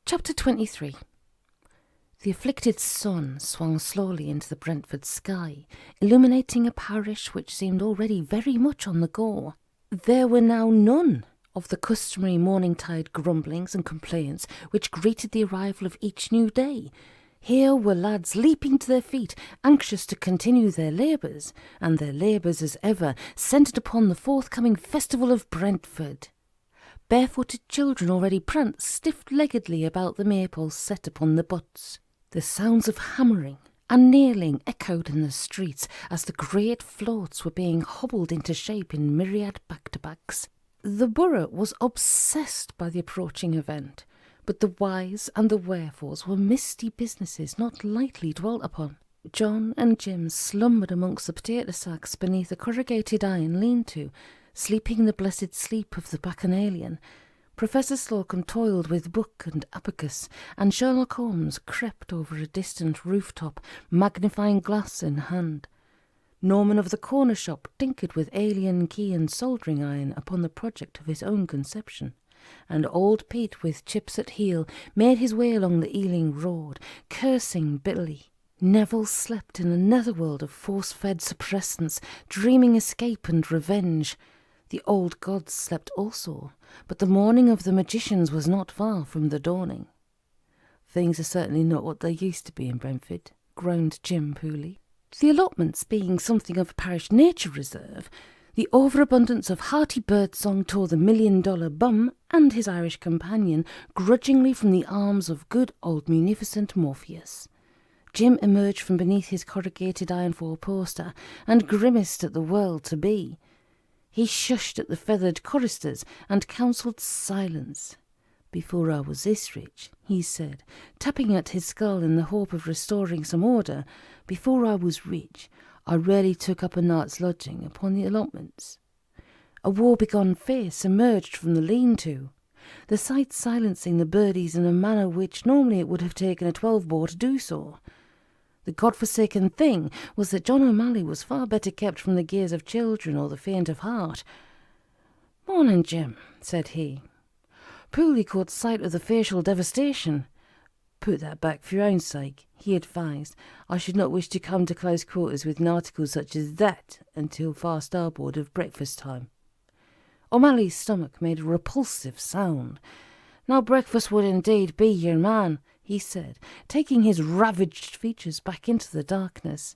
Chapter 23. The afflicted sun swung slowly into the Brentford sky, illuminating a parish which seemed already very much on the go. There were now none of the customary morning-tide grumblings and complaints which greeted the arrival of each new day. Here were lads leaping to their feet, anxious to continue their labours, and their labours, as ever, centred upon the forthcoming festival of Brentford. Barefooted children already pranced stiff-leggedly about the maypoles set upon the butts. The sounds of hammering and nailing echoed in the streets as the great floats were being hobbled into shape in myriad back-to-backs. The borough was obsessed by the approaching event, but the whys and the wherefores were misty businesses not lightly dwelt upon. John and Jim slumbered amongst the potato sacks beneath a corrugated iron lean-to, sleeping the blessed sleep of the Bacchanalian. Professor Slocum toiled with book and abacus, and Sherlock Holmes crept over a distant rooftop, magnifying glass in hand. Norman of the corner shop tinkered with alien key and soldering iron upon the project of his own conception, and old Pete, with Chips at heel, made his way along the Ealing road, cursing bitterly. Neville slept in a netherworld of force-fed suppressants, dreaming escape and revenge. The old gods slept also, but the morning of the magicians was not far from the dawning. "Things are certainly not what they used to be in Brentford," groaned Jim Pooley. The allotments being something of a parish nature reserve, the overabundance of hearty birdsong tore the $1,000,000 bum and his Irish companion grudgingly from the arms of good old munificent Morpheus. Jim emerged from beneath his corrugated iron four-poster and grimaced at the world to be. He shushed at the feathered choristers and counselled silence. "Before I was this rich," he said, tapping at his skull in the hope of restoring some order, "before I was rich, I rarely took up a night's lodging upon the allotments." A woe-begone face emerged from the lean-to, the sight silencing the birdies in a manner which normally it would have taken a 12-bore to do so. The god-forsaken thing was that John Omally was far better kept from the gaze of children or the faint of heart. "Morning, Jim," said he. Pooley caught sight of the facial devastation. "Put that back for your own sake," he advised. "I should not wish to come to close quarters with an article such as that until far starboard of breakfast time." O'Malley's stomach made a repulsive sound. "Now breakfast would indeed be your man," he said, taking his ravaged features back into the darkness.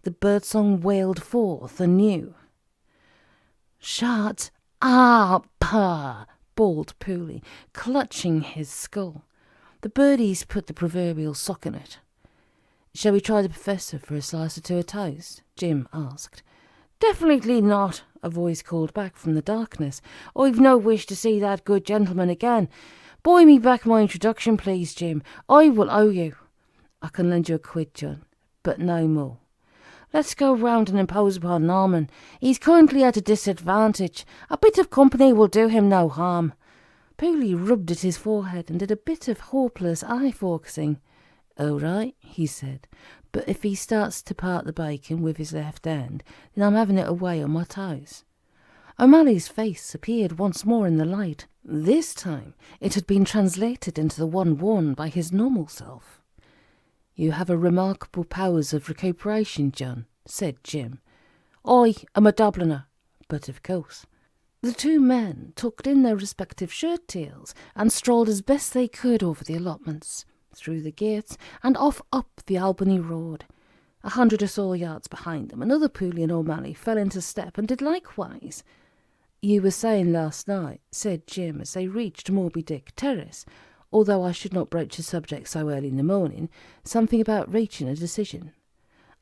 The birdsong wailed forth anew. "Shut up!" bawled Pooley, clutching his skull. The birdies put the proverbial sock in it. "Shall we try the Professor for a slice or two of toast?" Jim asked. "Definitely not," a voice called back from the darkness. "I've no wish to see that good gentleman again. Buy me back my introduction, please, Jim. I will owe you." "I can lend you a quid, John, but no more." "Let's go round and impose upon Norman. He's currently at a disadvantage. A bit of company will do him no harm." Pooley rubbed at his forehead and did a bit of hopeless eye-focusing. "All right," he said, "but if he starts to part the bacon with his left hand, then I'm having it away on my toes." O'Malley's face appeared once more in the light. This time it had been translated into the one worn by his normal self. "You have a remarkable powers of recuperation, John," said Jim. "I am a Dubliner, but of course." The two men tucked in their respective shirt-tails and strolled as best they could over the allotments, through the gates, and off up the Albany road. 100 or so yards behind them, another Pooley and Omally fell into step and did likewise. "You were saying last night," said Jim as they reached Moby Dick Terrace, "although I should not broach the subject so early in the morning, something about reaching a decision."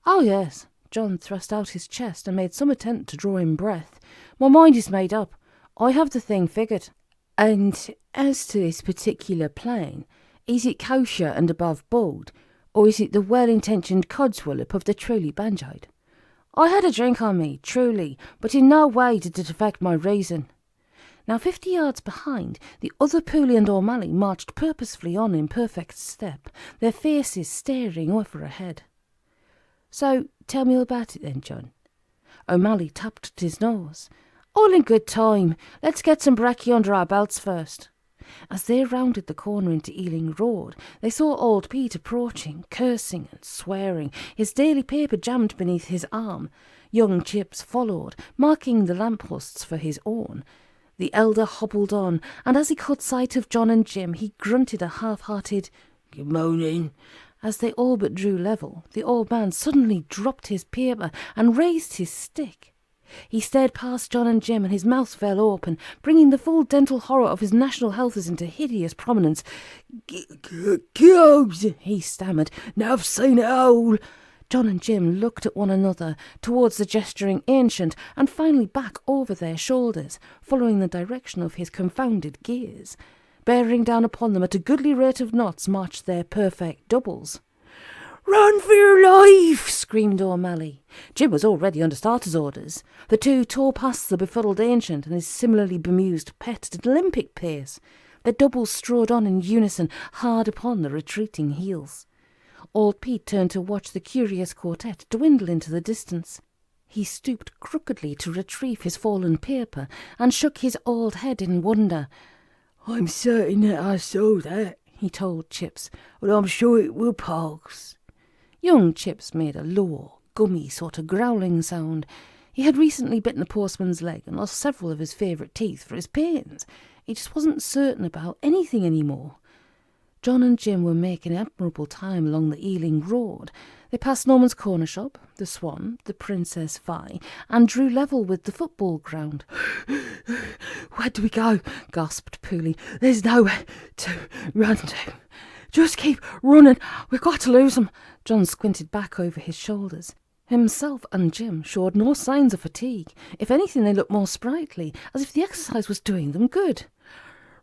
"Oh, yes." John thrust out his chest and made some attempt to draw in breath. "My mind is made up. I have the thing figured." "And as to this particular plan, is it kosher and above board, or is it the well-intentioned codswallop of the truly banjoed?" "I had a drink on me, truly, but in no way did it affect my reason." Now 50 yards behind, the other Pooley and Omally marched purposefully on in perfect step, their faces staring over ahead. "So tell me all about it then, John." Omally tapped at his nose. "All in good time. Let's get some brekkie under our belts first." As they rounded the corner into Ealing Road, they saw old Pete approaching, cursing and swearing, his daily paper jammed beneath his arm. Young Chips followed, marking the lampposts for his own. The elder hobbled on, and as he caught sight of John and Jim, he grunted a half-hearted "Good morning." As they all but drew level, the old man suddenly dropped his paper and raised his stick. He stared past John and Jim, and his mouth fell open, bringing the full dental horror of his national health into hideous prominence. "Gods," he stammered. "Now I've seen it all." John and Jim looked at one another, towards the gesturing ancient, and finally back over their shoulders, following the direction of his confounded gaze. Bearing down upon them at a goodly rate of knots marched their perfect doubles. "Run for your life!" screamed Omally. Jim was already under starter's orders. The two tore past the befuddled ancient and his similarly bemused pet at an Olympic pace. Their doubles strode on in unison, hard upon the retreating heels. Old Pete turned to watch the curious quartet dwindle into the distance. He stooped crookedly to retrieve his fallen paper and shook his old head in wonder. "I'm certain that I saw that," he told Chips, "but I'm sure it will pass." Young Chips made a low, gummy sort of growling sound. He had recently bitten a postman's leg and lost several of his favourite teeth for his pains. He just wasn't certain about anything anymore. John and Jim were making admirable time along the Ealing Road. They passed Norman's corner shop, the Swan, the Princess Fi, and drew level with the football ground. "Where do we go?" gasped Pooley. "There's nowhere to run to. Just keep running. We've got to lose them." John squinted back over his shoulders. Himself and Jim showed no signs of fatigue. If anything, they looked more sprightly, as if the exercise was doing them good.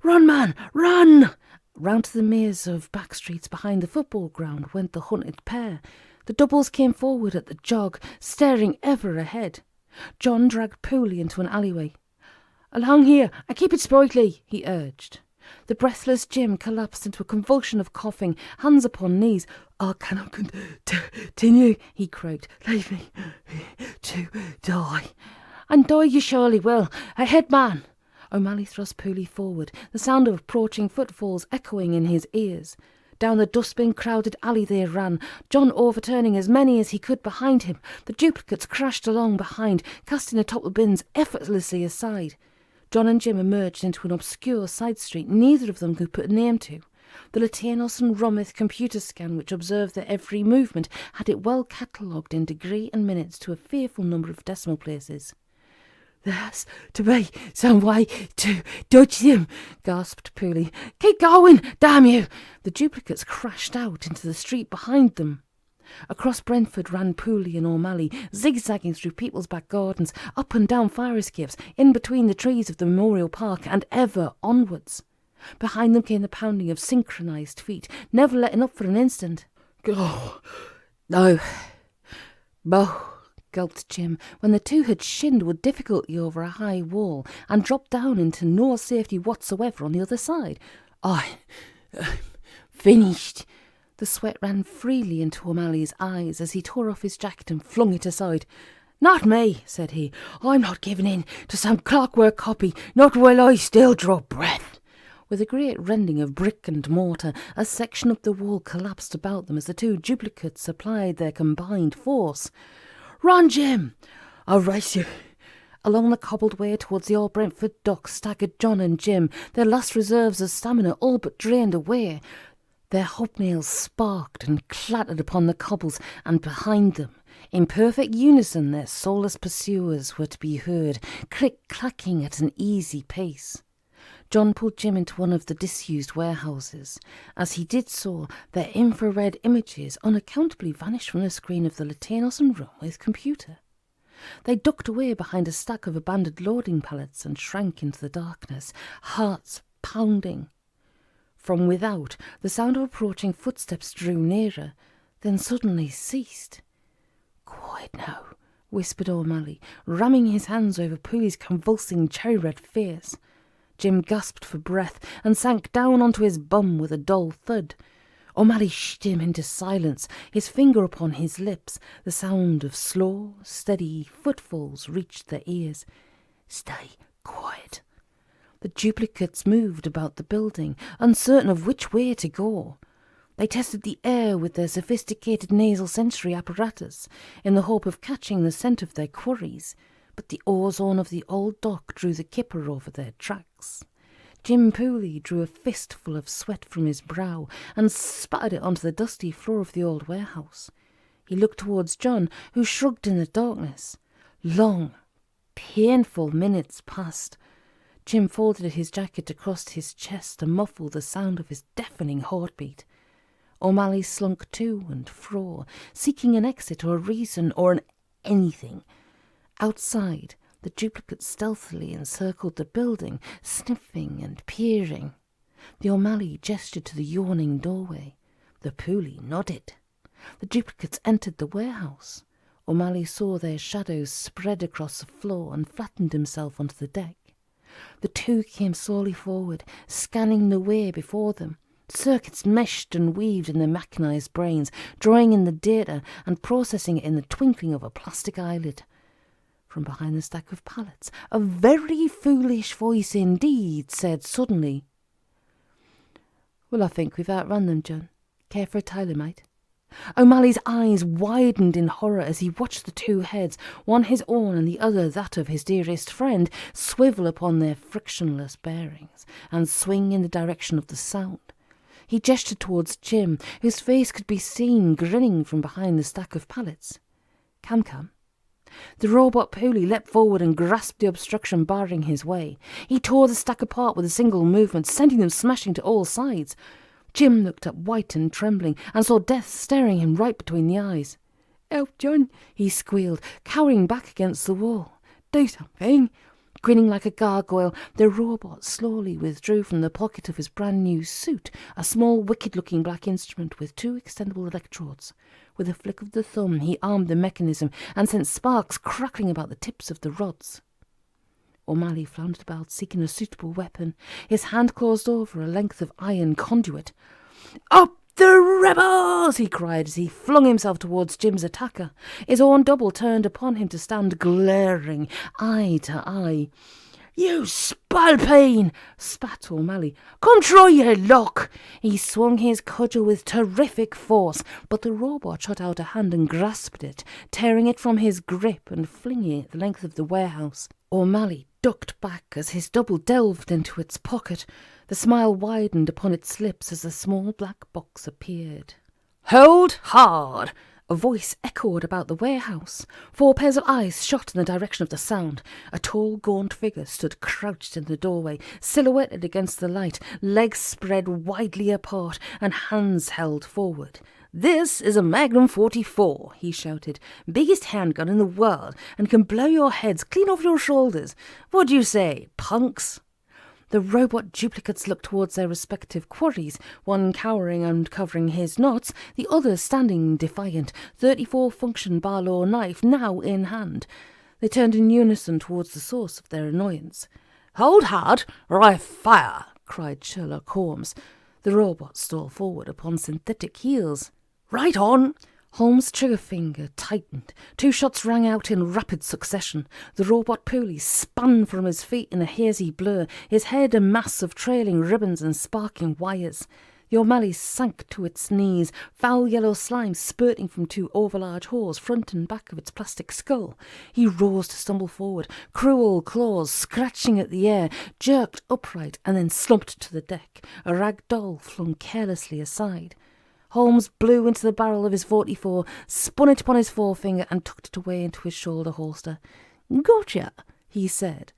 "Run, man, run!" Round to the maze of back streets behind the football ground went the hunted pair. The doubles came forward at the jog, staring ever ahead. John dragged Pooley into an alleyway. "Along here, and keep it sprightly," he urged. The breathless Jim collapsed into a convulsion of coughing, hands upon knees. "I cannot continue," he croaked. "Leave me to die." "And die you surely will. Ahead, man!" Omally thrust Pooley forward, the sound of approaching footfalls echoing in his ears. Down the dustbin-crowded alley they ran, John overturning as many as he could behind him. The duplicates crashed along behind, casting atop the bins effortlessly aside. John and Jim emerged into an obscure side street neither of them could put a name to. The Latanos and Romith computer scan, which observed their every movement, had it well catalogued in degree and minutes to a fearful number of decimal places. "There's to be some way to dodge them," gasped Pooley. "Keep going, damn you!" The duplicates crashed out into the street behind them. Across Brentford ran Pooley and Omally, zigzagging through people's back gardens, up and down fire escapes, in between the trees of the Memorial Park, and ever onwards. Behind them came the pounding of synchronised feet, never letting up for an instant. "Oh, no, gulped Jim, when the two had shinned with difficulty over a high wall and dropped down into no safety whatsoever on the other side. "I'm finished." The sweat ran freely into O'Malley's eyes as he tore off his jacket and flung it aside. "Not me," said he. "I'm not giving in to some clockwork copy, not while I still draw breath." With a great rending of brick and mortar, a section of the wall collapsed about them as the two duplicates applied their combined force. "Run, Jim!" "I'll race you." Along the cobbled way towards the old Brentford docks staggered John and Jim, their last reserves of stamina all but drained away. Their hobnails sparked and clattered upon the cobbles, and behind them, in perfect unison, their soulless pursuers were to be heard, click-clacking at an easy pace. John pulled Jim into one of the disused warehouses. As he did so, their infrared images unaccountably vanished from the screen of the Latanos and Romith computer. They ducked away behind a stack of abandoned loading pallets and shrank into the darkness, hearts pounding. From without, the sound of approaching footsteps drew nearer, then suddenly ceased. "Quiet now," whispered Omally, ramming his hands over Pooley's convulsing cherry-red face. Jim gasped for breath and sank down onto his bum with a dull thud. Omally shushed him into silence, his finger upon his lips. The sound of slow, steady footfalls reached their ears. "Stay quiet." The duplicates moved about the building, uncertain of which way to go. They tested the air with their sophisticated nasal sensory apparatus in the hope of catching the scent of their quarries, but the ozone of the old dock drew the kipper over their tracks. Jim Pooley drew a fistful of sweat from his brow and spattered it onto the dusty floor of the old warehouse. He looked towards John, who shrugged in the darkness. Long, painful minutes passed. Jim folded his jacket across his chest to muffle the sound of his deafening heartbeat. Omally slunk to and fro, seeking an exit or a reason or anything. Outside, the duplicates stealthily encircled the building, sniffing and peering. The Omally gestured to the yawning doorway. The Pooley nodded. The duplicates entered the warehouse. Omally saw their shadows spread across the floor and flattened himself onto the deck. The two came slowly forward, scanning the way before them. Circuits meshed and weaved in their machinized brains, drawing in the data and processing it in the twinkling of a plastic eyelid. From behind the stack of pallets, a very foolish voice indeed said suddenly, "Well, I think we've outrun them, John. Care for a Tyler, mate?" O'Malley's eyes widened in horror as he watched the two heads, one his own and the other that of his dearest friend, swivel upon their frictionless bearings and swing in the direction of the sound. He gestured towards Jim, whose face could be seen grinning from behind the stack of pallets. Come. The robot Pooley leapt forward and grasped the obstruction barring his way. He tore the stack apart with a single movement, sending them smashing to all sides. Jim looked up white and trembling, and saw death staring him right between the eyes. "Help, John," he squealed, cowering back against the wall. "Do something." Grinning like a gargoyle, the robot slowly withdrew from the pocket of his brand-new suit a small, wicked-looking black instrument with two extendable electrodes. With a flick of the thumb, he armed the mechanism and sent sparks crackling about the tips of the rods. Omally floundered about, seeking a suitable weapon. His hand closed over a length of iron conduit. "Up the rebels!" he cried as he flung himself towards Jim's attacker. His own double turned upon him to stand glaring, eye to eye. "You spalpeen!" spat Omally. "Come try your luck!" He swung his cudgel with terrific force, but the robot shot out a hand and grasped it, tearing it from his grip and flinging it the length of the warehouse. Omally ducked back as his double delved into its pocket. The smile widened upon its lips as a small black box appeared. "Hold hard!" A voice echoed about the warehouse. 4 pairs of eyes shot in the direction of the sound. A tall, gaunt figure stood crouched in the doorway, silhouetted against the light, legs spread widely apart and hands held forward. "This is a Magnum 44, he shouted. "Biggest handgun in the world, and can blow your heads clean off your shoulders. What do you say, punks?" The robot duplicates looked towards their respective quarries, one cowering and covering his knots, the other standing defiant, 34 function Barlow knife now in hand. They turned in unison towards the source of their annoyance. "Hold hard, or I fire!" cried Sherlock Holmes. The robot stole forward upon synthetic heels. "Right on!" Holmes' trigger finger tightened. 2 shots rang out in rapid succession. The robot Pooley spun from his feet in a hazy blur, his head a mass of trailing ribbons and sparking wires. The Omally sank to its knees, foul yellow slime spurting from 2 overlarge holes front and back of its plastic skull. He rose to stumble forward, cruel claws scratching at the air, jerked upright and then slumped to the deck, a rag doll flung carelessly aside. Holmes blew into the barrel of his 44, spun it upon his forefinger and tucked it away into his shoulder holster. "Gotcha," he said.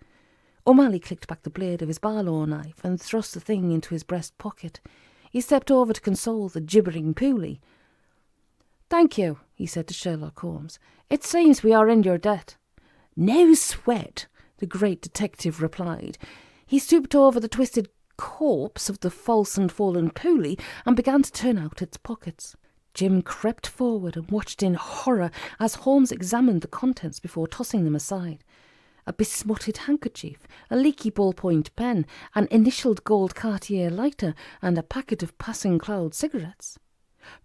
Omally clicked back the blade of his Barlow knife and thrust the thing into his breast pocket. He stepped over to console the gibbering Pooley. "Thank you," he said to Sherlock Holmes. "It seems we are in your debt." "No sweat," the great detective replied. He stooped over the twisted corpse of the false and fallen Pooley and began to turn out its pockets. Jim crept forward and watched in horror as Holmes examined the contents before tossing them aside. A besmutted handkerchief, a leaky ballpoint pen, an initialed gold Cartier lighter, and a packet of Passing Cloud cigarettes.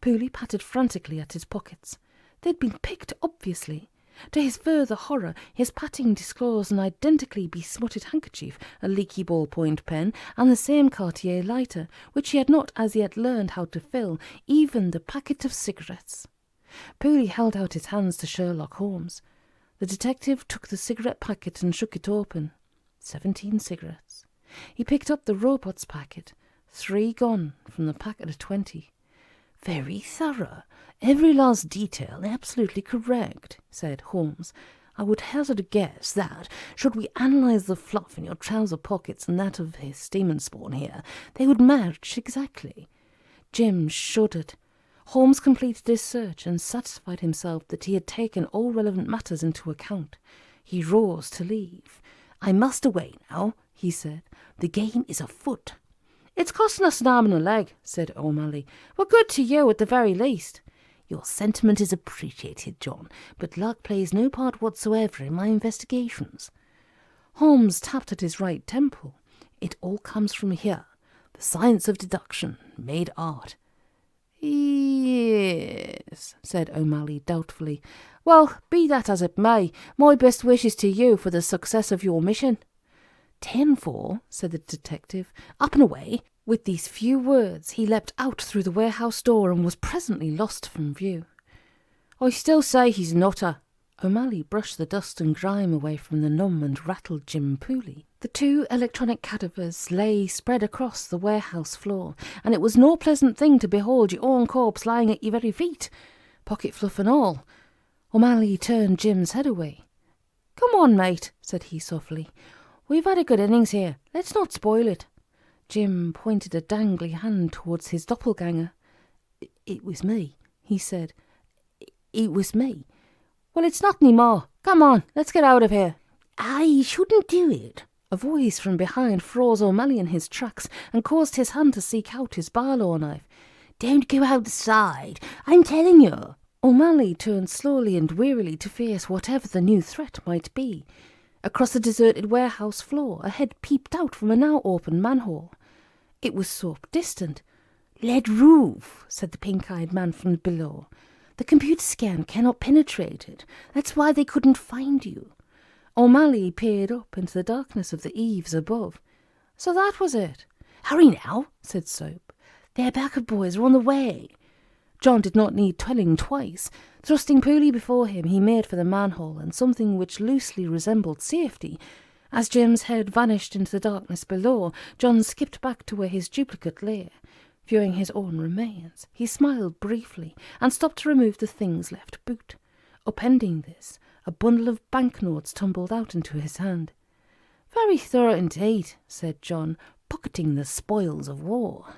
Pooley patted frantically at his pockets. They'd been picked, obviously. To his further horror, his patting disclosed an identically besmutted handkerchief, a leaky ballpoint pen, and the same Cartier lighter, which he had not as yet learned how to fill, even the packet of cigarettes. Pooley held out his hands to Sherlock Holmes. The detective took the cigarette packet and shook it open. 17 cigarettes. He picked up the robot's packet. 3 gone from the packet of 20. "Very thorough. Every last detail absolutely correct," said Holmes. "I would hazard a guess that, should we analyse the fluff in your trouser pockets and that of his steam spawn here, they would match exactly." Jim shuddered. Holmes completed his search and satisfied himself that he had taken all relevant matters into account. He rose to leave. "I must away now," he said. "The game is afoot." "It's costing us an arm and a leg," said Omally. "We're good to you at the very least." "Your sentiment is appreciated, John, but luck plays no part whatsoever in my investigations." Holmes tapped at his right temple. "It all comes from here. The science of deduction, made art." "Yes," said Omally doubtfully. "Well, be that as it may, my best wishes to you for the success of your mission." 10-4, said the detective. "Up and away." With these few words, he leapt out through the warehouse door and was presently lost from view. "I still say he's a nutter." Omally brushed the dust and grime away from the numb and rattled Jim Pooley. The 2 electronic cadavers lay spread across the warehouse floor, and it was no pleasant thing to behold your own corpse lying at your very feet, pocket fluff and all. Omally turned Jim's head away. "Come on, mate," said he softly. "We've had a good innings here. Let's not spoil it." Jim pointed a dangly hand towards his doppelganger. It was me," he said. "It was me." "Well, it's not any more. Come on, let's get out of here." "I shouldn't do it." A voice from behind froze Omally in his tracks and caused his hand to seek out his Barlow knife. "Don't go outside, I'm telling you." Omally turned slowly and wearily to face whatever the new threat might be. Across the deserted warehouse floor, a head peeped out from a now open manhole. It was so distant. "Lead roof," said the pink-eyed man from below. "The computer scan cannot penetrate it. That's why they couldn't find you." Omally peered up into the darkness of the eaves above. So that was it. "Hurry now," said Soap. "Their backup boys are on the way." John did not need telling twice. Thrusting Pooley before him, he made for the manhole and something which loosely resembled safety. As Jim's head vanished into the darkness below, John skipped back to where his duplicate lay. Viewing his own remains, he smiled briefly and stopped to remove the thing's left boot. Upending this, a bundle of banknotes tumbled out into his hand. "Very thorough indeed," said John, "pocketing the spoils of war."